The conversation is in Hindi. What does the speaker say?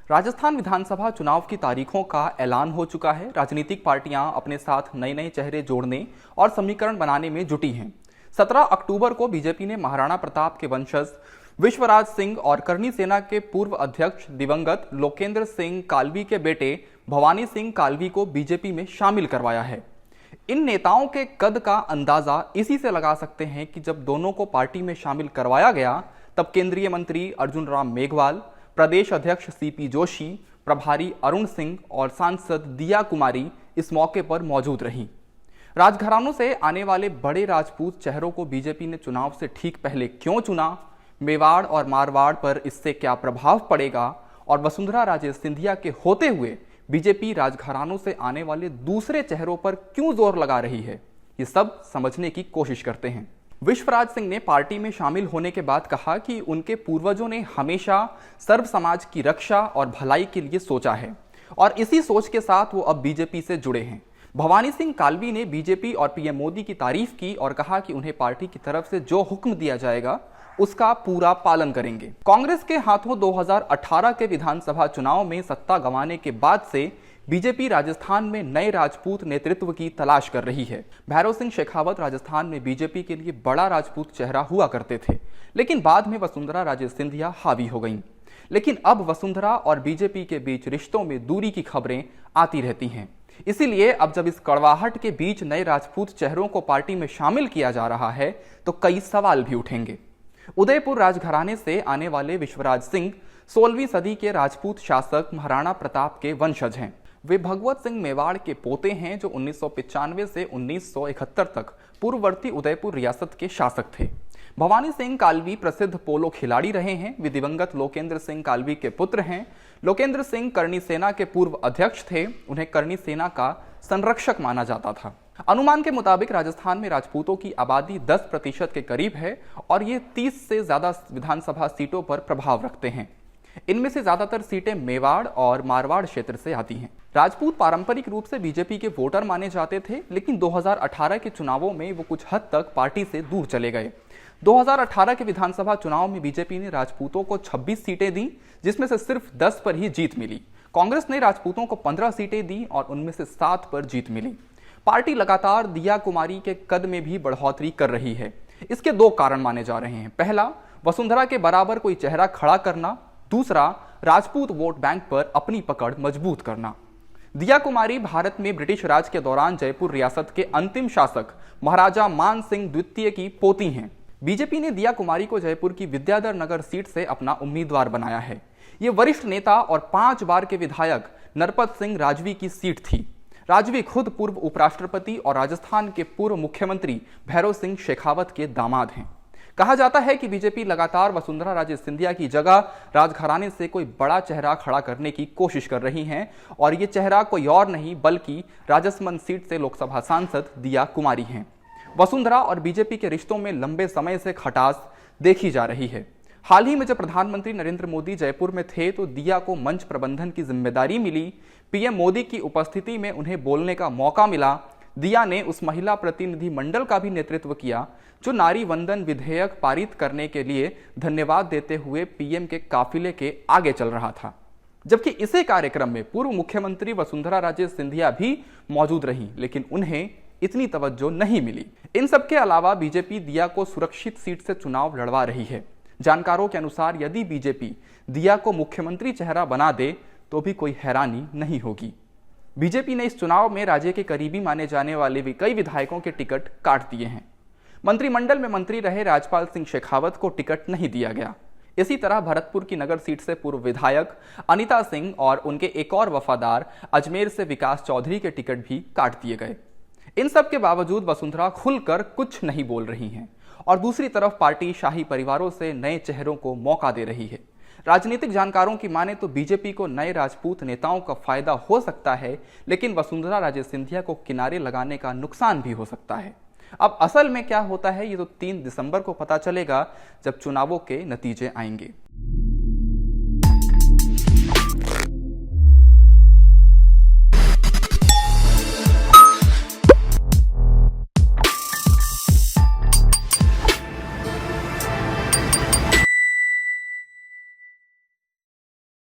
राजस्थान विधानसभा चुनाव की तारीखों का ऐलान हो चुका है। राजनीतिक पार्टियां अपने साथ नए नए चेहरे जोड़ने और समीकरण बनाने में जुटी हैं। 17 अक्टूबर को बीजेपी ने महाराणा प्रताप के वंशज विश्वराज सिंह और करनी सेना के पूर्व अध्यक्ष दिवंगत लोकेंद्र सिंह कालवी के बेटे भवानी सिंह कालवी को बीजेपी में शामिल करवाया है। इन नेताओं के कद का अंदाजा इसी से लगा सकते हैं कि जब दोनों को पार्टी में शामिल करवाया गया तब केंद्रीय मंत्री अर्जुन राम मेघवाल, प्रदेश अध्यक्ष सीपी जोशी, प्रभारी अरुण सिंह और सांसद दिया कुमारी इस मौके पर मौजूद रहीं। राजघरानों से आने वाले बड़े राजपूत चेहरों को बीजेपी ने चुनाव से ठीक पहले क्यों चुना, मेवाड़ और मारवाड़ पर इससे क्या प्रभाव पड़ेगा और वसुंधरा राजे सिंधिया के होते हुए बीजेपी राजघरानों से आने वाले दूसरे चेहरों पर क्यों जोर लगा रही है, ये सब समझने की कोशिश करते हैं। विश्वराज सिंह ने पार्टी में शामिल होने के बाद कहा कि उनके पूर्वजों ने हमेशा सर्व समाज की रक्षा और भलाई के लिए सोचा है और इसी सोच के साथ वो अब बीजेपी से जुड़े हैं। भवानी सिंह कालवी ने बीजेपी और पीएम मोदी की तारीफ की और कहा कि उन्हें पार्टी की तरफ से जो हुक्म दिया जाएगा उसका पूरा पालन करेंगे। कांग्रेस के हाथों 2018 के विधानसभा चुनाव में सत्ता गंवाने के बाद से बीजेपी राजस्थान में नए राजपूत नेतृत्व की तलाश कर रही है। भैरव सिंह शेखावत राजस्थान में बीजेपी के लिए बड़ा राजपूत चेहरा हुआ करते थे, लेकिन बाद में वसुंधरा राजे सिंधिया हावी हो गईं। लेकिन अब वसुंधरा और बीजेपी के बीच रिश्तों में दूरी की खबरें आती रहती हैं। इसीलिए अब जब इस कड़वाहट के बीच नए राजपूत चेहरों को पार्टी में शामिल किया जा रहा है तो कई सवाल भी उठेंगे। उदयपुर राजघराने से आने वाले विश्वराज सिंह 16वीं सदी के राजपूत शासक महाराणा प्रताप के वंशज हैं। वे भगवत सिंह मेवाड़ के पोते हैं जो 1995 से 1971 तक पूर्ववर्ती उदयपुर रियासत के शासक थे। भवानी सिंह कालवी प्रसिद्ध पोलो खिलाड़ी रहे हैं। वे दिवंगत लोकेंद्र सिंह कालवी के पुत्र हैं। लोकेंद्र सिंह करनी सेना के पूर्व अध्यक्ष थे। उन्हें करनी सेना का संरक्षक माना जाता था। अनुमान के मुताबिक राजस्थान में राजपूतों की आबादी 10% के करीब है और ये 30 से ज्यादा विधानसभा सीटों पर प्रभाव रखते हैं। इनमें से ज्यादातर सीटें मेवाड़ और मारवाड़ क्षेत्र से आती हैं। राजपूत पारंपरिक रूप से बीजेपी के वोटर माने जाते थे, लेकिन 2018 के चुनावों में वो कुछ हद तक पार्टी से दूर चले गए। 2018 के विधानसभा चुनाव में बीजेपी ने राजपूतों को 26 सीटें दी, जिसमें से सिर्फ 10 पर ही जीत मिली। कांग्रेस ने राजपूतों को 15 सीटें दी और उनमें से 7 पर जीत मिली। पार्टी लगातार दिया कुमारी के कद में भी बढ़ोतरी कर रही है। इसके 2 कारण माने जा रहे हैं। पहला, वसुंधरा के बराबर कोई चेहरा खड़ा करना। दूसरा, राजपूत वोट बैंक पर अपनी पकड़ मजबूत करना। दिया कुमारी भारत में ब्रिटिश राज के दौरान जयपुर रियासत के अंतिम शासक महाराजा मान सिंह द्वितीय की पोती हैं। बीजेपी ने दिया कुमारी को जयपुर की विद्याधर नगर सीट से अपना उम्मीदवार बनाया है। ये वरिष्ठ नेता और 5 बार के विधायक नरपत सिंह राजवी की सीट थी। राजवी खुद पूर्व उपराष्ट्रपति और राजस्थान के पूर्व मुख्यमंत्री भैरव सिंह शेखावत के दामाद हैं। कहा जाता है कि बीजेपी लगातार वसुंधरा राजे सिंधिया की जगह राजघराने से कोई बड़ा चेहरा खड़ा करने की कोशिश कर रही हैं और ये चेहरा कोई और नहीं बल्कि राजसमंद सीट से लोकसभा सांसद दिया कुमारी हैं। वसुंधरा और बीजेपी के रिश्तों में लंबे समय से खटास देखी जा रही है। हाल ही में जब प्रधानमंत्री नरेंद्र मोदी जयपुर में थे तो दिया को मंच प्रबंधन की जिम्मेदारी मिली। पीएम मोदी की उपस्थिति में उन्हें बोलने का मौका मिला। दिया ने उस महिला प्रतिनिधि मंडल का भी नेतृत्व किया जो नारी वंदन विधेयक पारित करने के लिए धन्यवाद देते हुए पीएम के काफिले के आगे चल रहा था। जबकि इसी कार्यक्रम में पूर्व मुख्यमंत्री वसुंधरा राजे सिंधिया भी मौजूद रहीं, लेकिन उन्हें इतनी तवज्जो नहीं मिली। इन सब के अलावा बीजेपी दिया को सुरक्षित सीट से चुनाव लड़वा रही है। जानकारों के अनुसार यदि बीजेपी दिया को मुख्यमंत्री चेहरा बना दे तो भी कोई हैरानी नहीं होगी। बीजेपी ने इस चुनाव में राज्य के करीबी माने जाने वाले भी कई विधायकों के टिकट काट दिए हैं। मंत्रिमंडल में मंत्री रहे राजपाल सिंह शेखावत को टिकट नहीं दिया गया। इसी तरह भरतपुर की नगर सीट से पूर्व विधायक अनिता सिंह और उनके एक और वफादार अजमेर से विकास चौधरी के टिकट भी काट दिए गए। इन सब के बावजूद वसुंधरा खुलकर कुछ नहीं बोल रही हैं और दूसरी तरफ पार्टी शाही परिवारों से नए चेहरों को मौका दे रही है। राजनीतिक जानकारों की माने तो बीजेपी को नए राजपूत नेताओं का फायदा हो सकता है, लेकिन वसुंधरा राजे सिंधिया को किनारे लगाने का नुकसान भी हो सकता है। अब असल में क्या होता है ये तो 3 दिसंबर को पता चलेगा जब चुनावों के नतीजे आएंगे।